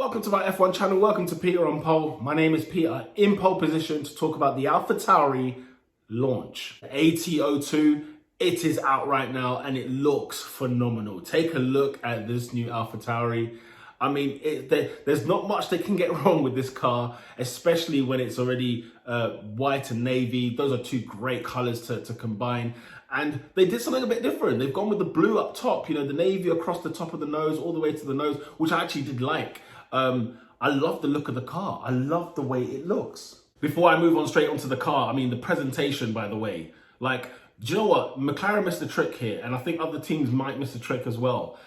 Welcome to my F1 channel, welcome to Peter on Pole. My name is Peter, in pole position to talk about the Alpha Tauri launch. AT02, it is out right now and it looks phenomenal. Take a look at this new Alpha Tauri. I mean, there's not much that can get wrong with this car, especially when it's already white and navy. Those are two great colors to combine. And they did something a bit different. They've gone with the blue up top, you know, the navy across the top of the nose, all the way to the nose, which I actually did like. I love the look of the car. I love the way it looks. Before I move on straight onto the car, I mean, the presentation, by the way, like, do you know what? McLaren missed the trick here, and I think other teams might miss the trick as well.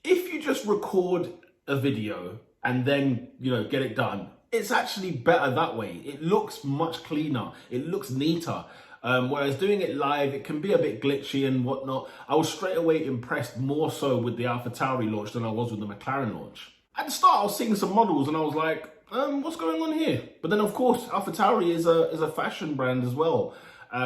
If you just record a video and then, you know, get it done, it's actually better that way. It looks much cleaner. It looks neater. Whereas doing it live, it can be a bit glitchy and whatnot. I was straight away impressed more so with the Alpha Tauri launch than I was with the McLaren launch. At the start, I was seeing some models and I was like, what's going on here? But then, of course, Alpha Tauri is a fashion brand as well.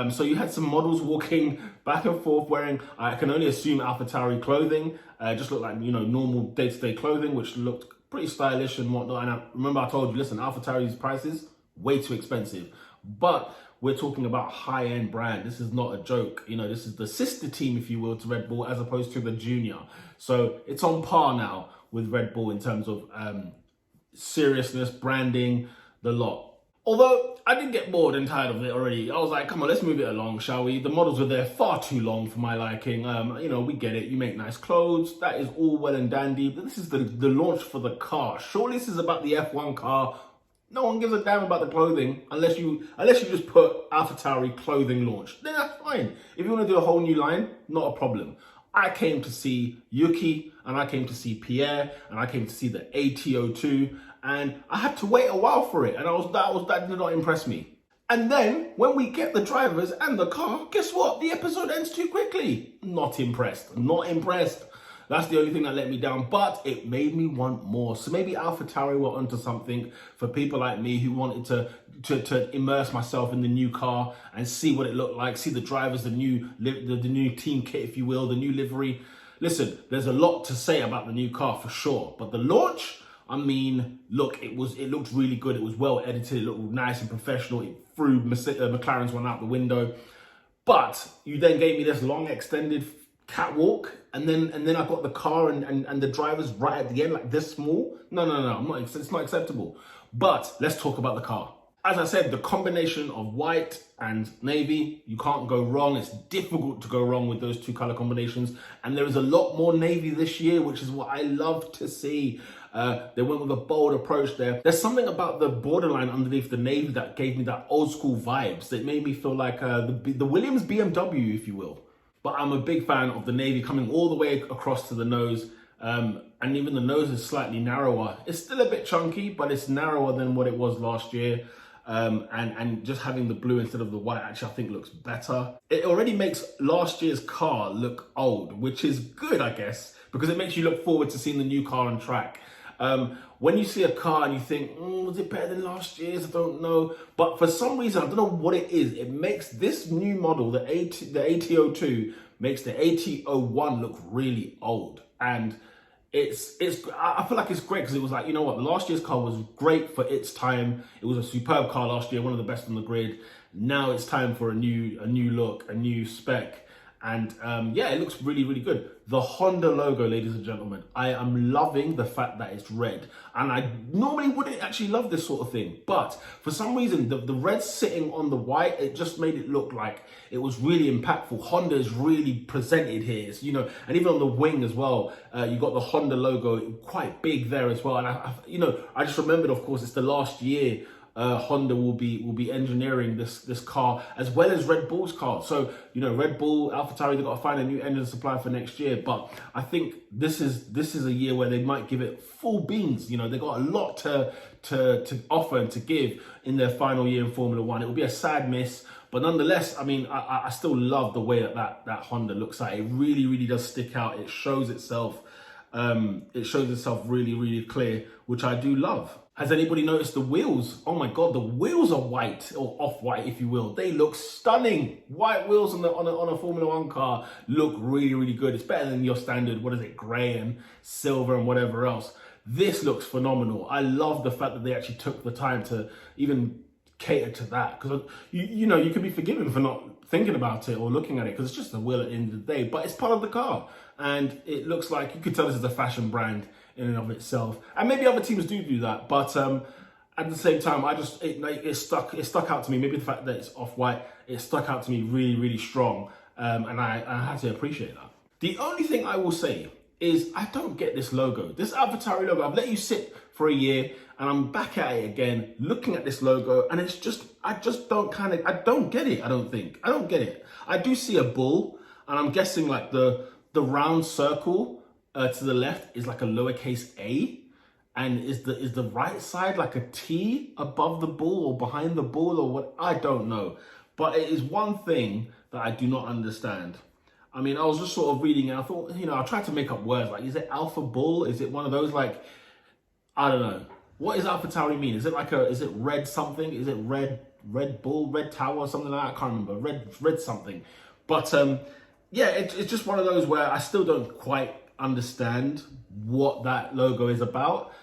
So you had some models walking back and forth wearing, I can only assume, Alpha Tauri clothing. Just looked like, you know, normal day-to-day clothing, which looked pretty stylish and whatnot. And I remember I told you, listen, Alpha Tauri's prices, way too expensive. But we're talking about high-end brand. This is not a joke. You know, this is the sister team, if you will, to Red Bull, as opposed to the junior. So it's on par now with Red Bull in terms of seriousness, branding, the lot. Although I did get bored and tired of it already. I was like, come on, let's move it along, shall we? The models were there far too long for my liking. You know, we get it. You make nice clothes. That is all well and dandy. But this is the launch for the car. Surely this is about the F1 car. No one gives a damn about the clothing unless you just put Alpha Tauri clothing launch. Then that's fine. If you want to do a whole new line, not a problem. I came to see Yuki, and I came to see Pierre, and I came to see the AT02, and I had to wait a while for it, and that did not impress me. And then, when we get the drivers and the car, guess what? The episode ends too quickly. Not impressed. Not impressed. That's the only thing that let me down, but it made me want more. So maybe Alpha Tauri were onto something for people like me who wanted to immerse myself in the new car and see what it looked like, see the drivers, the new team kit, if you will, the new livery. Listen, there's a lot to say about the new car for sure, but the launch, I mean, look, it looked really good. It was well edited. It looked nice and professional. It threw McLaren's one out the window. But you then gave me this long extended catwalk, and then I got the car and the drivers right at the end, like this small. No, it's not acceptable. But let's talk about the car. As I said, the combination of white and navy, you can't go wrong. It's difficult to go wrong with those two color combinations. And there is a lot more navy this year, which is what I love to see. They went with a bold approach there. There's something about the borderline underneath the navy that gave me that old school vibes that made me feel like the Williams BMW, if you will. But I'm a big fan of the navy coming all the way across to the nose. And even the nose is slightly narrower. It's still a bit chunky, but it's narrower than what it was last year. And just having the blue instead of the white actually I think looks better. It already makes last year's car look old, which is good, I guess, because it makes you look forward to seeing the new car on track. When you see a car and you think, was it better than last year's? I don't know. But for some reason, I don't know what it is. It makes this new model, the AT02, makes the AT01 look really old. And I feel like it's great because it was like, you know what, last year's car was great for its time. It was a superb car last year, one of the best on the grid. Now it's time for a new look, a new spec. And yeah, it looks really, really good. The Honda logo, ladies and gentlemen, I am loving the fact that it's red. And I normally wouldn't actually love this sort of thing. But for some reason, the red sitting on the white, it just made it look like it was really impactful. Honda is really presented here, you know, and even on the wing as well, you got the Honda logo quite big there as well. And I just remembered, of course, it's the last year Honda will be engineering this car as well as Red Bull's car. So, you know, Red Bull, Alpha Tauri, they've got to find a new engine supplier for next year. But I think this is a year where they might give it full beans. You know, they've got a lot to offer and to give in their final year in Formula One. It will be a sad miss, but nonetheless, I mean, I still love the way that Honda looks like. It really, really does stick out. It shows itself. It shows itself really, really clear, which I do love. Has anybody noticed the wheels? Oh my God, the wheels are white, or off-white, if you will. They look stunning. White wheels on a Formula One car look really, really good. It's better than your standard, what is it, gray and silver and whatever else. This looks phenomenal. I love the fact that they actually took the time to even cater to that, because you know, you could be forgiven for not thinking about it or looking at it, because it's just a wheel at the end of the day, but it's part of the car, and it looks like, you could tell this is a fashion brand in and of itself, and maybe other teams do that, but at the same time, it stuck out to me. Maybe the fact that it's off-white, it stuck out to me really strong, and I had to appreciate that. The only thing I will say is I don't get this logo, this Alpha Tauri logo. I've let you sit for a year, and I'm back at it again, looking at this logo, and it's just, I don't get it, I don't get it. I do see a bull, and I'm guessing like the round circle to the left is like a lowercase a, and is the right side like a T above the bull or behind the bull or what, I don't know. But it is one thing that I do not understand. I mean, I was just sort of reading it, I thought, you know, I tried to make up words, like, is it Alpha Bull? Is it one of those, like, I don't know. What does Alpha Tauri mean? Is it like is it red something? Is it red bull, red tower, something like that? I can't remember. Red something. But yeah, it's just one of those where I still don't quite understand what that logo is about.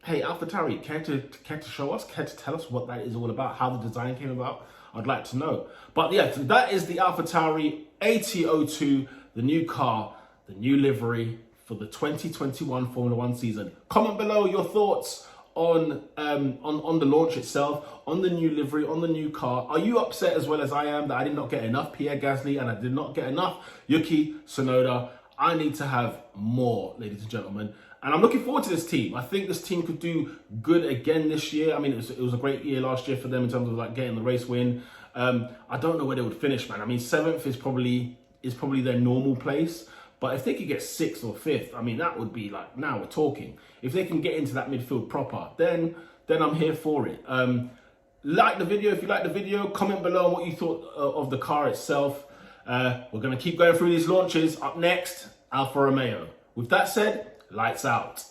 Hey, Alpha Tauri, care to show us? Care to tell us what that is all about? How the design came about? I'd like to know. But yeah, that is the Alpha Tauri AT02, the new car, the new livery for the 2021 Formula One season. Comment below your thoughts on the launch itself, on the new livery, on the new car. Are you upset as well as I am that I did not get enough Pierre Gasly and I did not get enough Yuki Tsunoda? I need to have more, ladies and gentlemen. And I'm looking forward to this team. I think this team could do good again this year. I mean, it was a great year last year for them in terms of like getting the race win. I don't know where they would finish, man. I mean, 7th is probably their normal place. But if they could get 6th or 5th, I mean, that would be like, now we're talking. If they can get into that midfield proper, then I'm here for it. Like the video if you like the video. Comment below on what you thought of the car itself. We're going to keep going through these launches. Up next, Alfa Romeo. With that said, lights out.